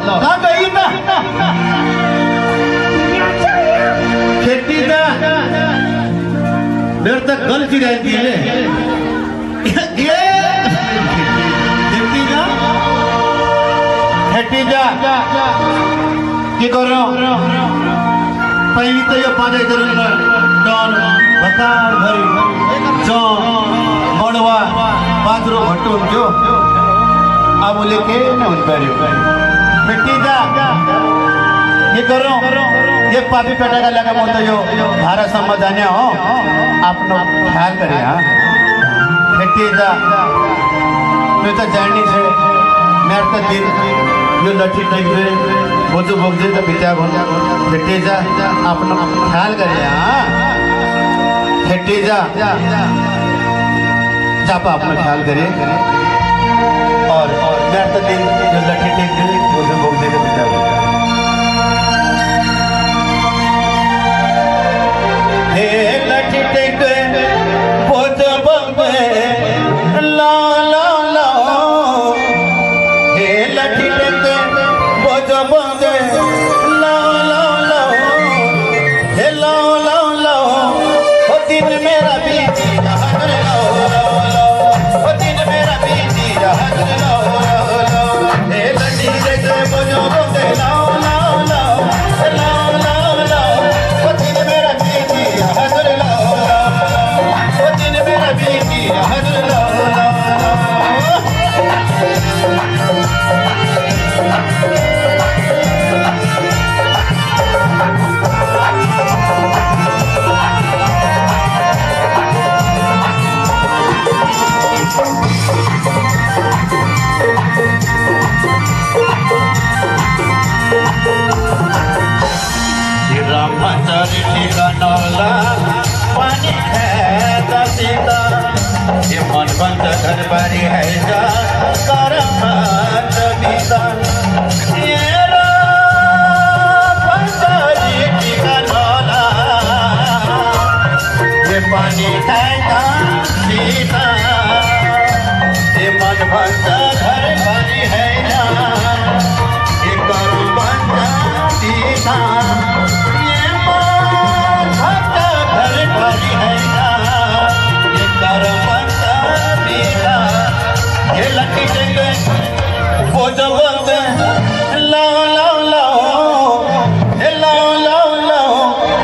कहाँ गई ना खेती ना मेरे तक गलती रहती है खेती जा की करो पहली तो ये पाँच डॉन बकार भरी जो मोड़वा बाजरो भट्टो क्यों अब लेके न उन पर मिट्टी जा ये करो ये पापी पेटा का लगा मोतो यो भारत सम्मदान्या हो आपनो ख्याल करे हाँ मिट्टी जा मैं तो जाननी छे मेरे तो दिन यो लठी टाइप में वो जो बोझे तो पिता को मिट्टी जा आपनो ख्याल करे हाँ मिट्टी जा चापा अपना ख्याल करे और मैं तो दिन जो लठी टेक दे वो जो बोझे तो पिता को हे लठी टेक बोझ बोझे ला ला ला हे लठी टेक बोझ बोझे ला ला ला हे ला ला ला वो दिन मेरा बीती हर ला ला वो दिन मेरा बीती हर ला ला हे लठी टेक बोझ बोझे ला ला ला ला ला ला वो दिन मेरा बीती हर ला ला वो दिन मेरा बीती हर ला ला पानी है सीता ये मन बंद घर बारी है जा करम बीता ये ये पानी है सीता ये मन बंद घर बारी है जा ये करम बंद सीता ये लकी टेके वो जब लाओ लाओ लाओ हे लाओ लाओ लाओ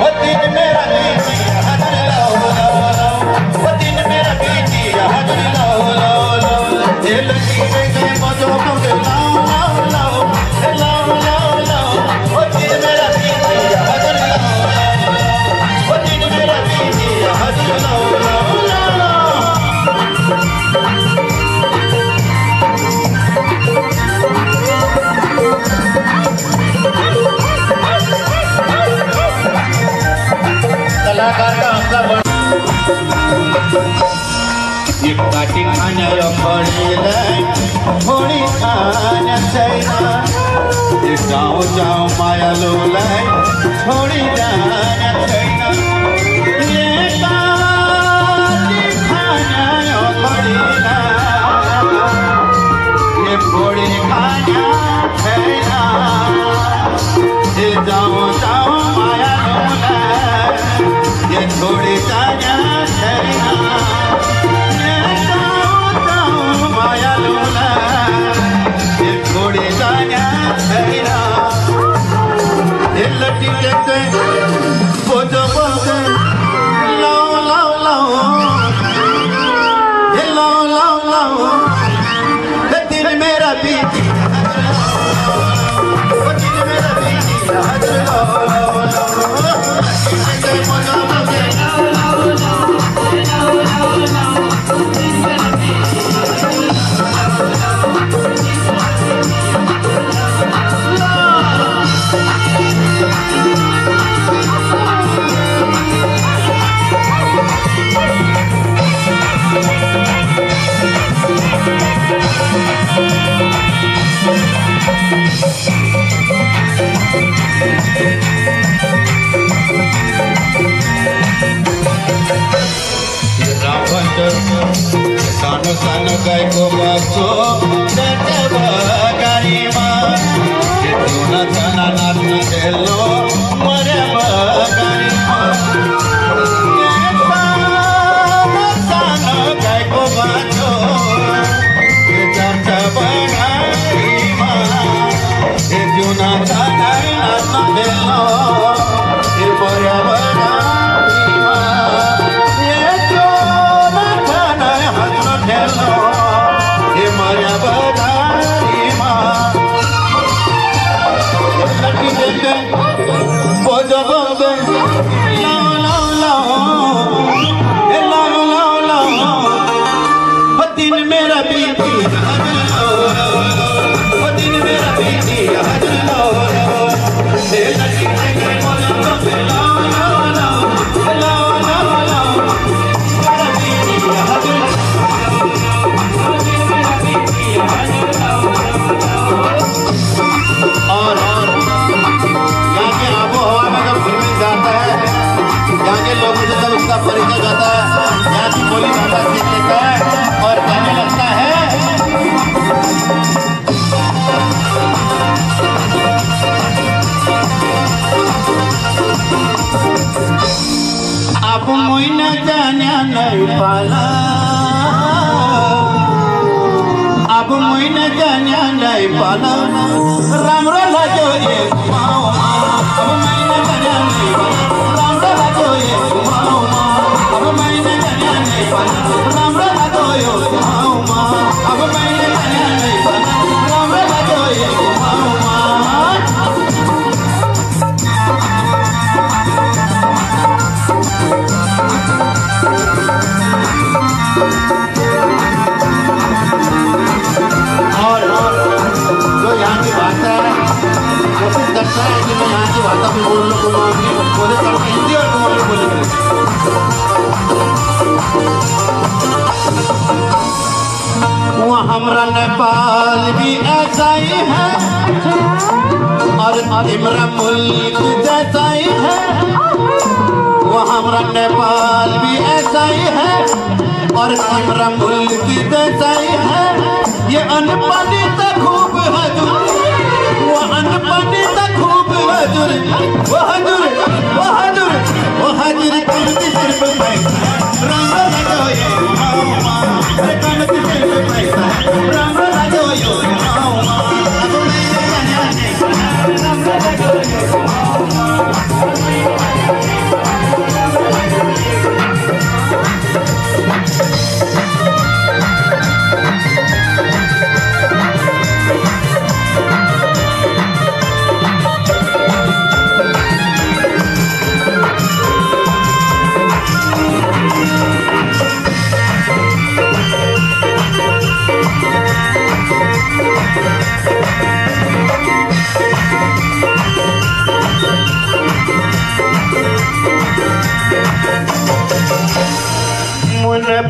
वो दिन मेरा बीती हजर लाओ लाओ लाओ वो दिन मेरा बीती हजर लाओ लाओ लाओ ये लकी टेके वो जब लाओ लाओ लाओ हे लाओ लाओ लाओ वो दिन मेरा बीती हजर लाओ लाओ वो दिन मेरा बीती हजर लाओ लाओ कलाकार का हमका ये काटी खाना यो पड़ी ले थोड़ी खाना चाहिए ये जाओ जाओ माया लो ले थोड़ी जाना चाहिए ये काटी खाना यो पड़ी ले ये थोड़ी खाना चाहिए ये जाओ जाओ माया लो ले ये थोड़ी जाना चाहिए ये जाओ जाओ माया लोला ये थोड़ी जाना चाहिए ये लटी टेके बोझो बोझे लाओ लाओ लाओ ये लाओ लाओ लाओ ये दिल मेरा बीती वो दिल मेरा बीती हजर लाओ लाओ लाओ सानो सानो गाईको बाछो गाडी मा जना नाचना खेलो मरे बगारी गाय को बाजो चर्चा बगारी जुना जना नाचना खेलो मरे बगारी जुना जना नाचना खेलो मरे बगारी लड़की देखे बोझो बोझो लाओ लाओ लाओ लाओ लाओ लाओ दिन मेरा बीती दिन मेरा बीती लड़की देखे बोझो बोझो लाओ लाओ लाओ लाओ लाओ लाओ मेरा बीती और लोगों से जब उसका परिचय जाता है यहाँ की बोली भाषा सीख लेता है और कहने लगता है अब मुई न जाना नहीं पाला अब मुई न जाना नहीं पाला राम रोला जो ये अब मुई न जाना नहीं पाला अब मैंने जाना नहीं पाला राम राम तो यो अब मैंने जाना नहीं पाला राम राम तो यो और जो यहाँ की भाषा है कोशिश करता है कि मैं यहाँ की भाषा में बोल लो बोले करके हिंदी और बोले वो हमारा नेपाल भी ऐसा ही है और हमारा मुल्क जैसा ही है वो हमारा नेपाल भी ऐसा ही है और हमारा मुल्क जैसा ही है ये अनपढ़ित खूब हजूर वो अनपढ़ित खूब हजूर वो हजूर वो हजूर वो हजूर करती सिर्फ पैसा रंग लगो ये करती सिर्फ पैसा रंग लगो यो अब मैंने जाना नहीं रंग लगो यो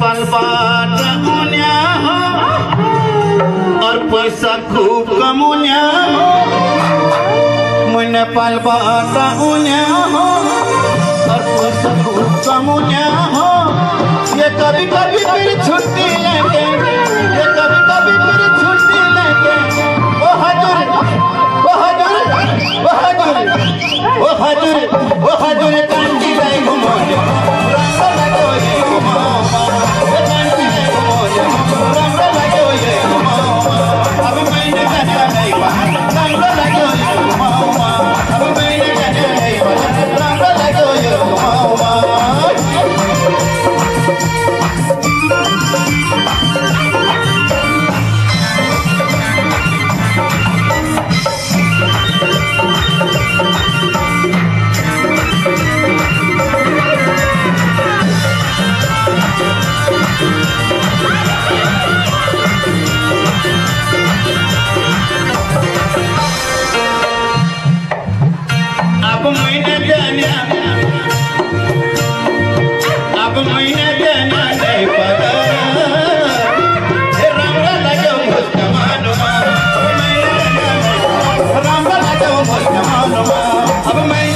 पलबाट उन्या हो और पैसा खूब कमुन्या हो मुन्ने पलबाट उन्या हो और पैसा खूब कमुन्या हो ये कभी कभी फिर छुट्टी लेके ये कभी कभी फिर छुट्टी लेके वो हजूर वो हजूर वो हजूर वो हजूर वो हजूर कंटी गए घुमो अब मैंने जाना नहीं पाला रंग लगो ये अब मैंने जाना नहीं पाला रंग लगो ये अब मैंने जाना नहीं पाला रंग लगो मुस्कान अब मैंने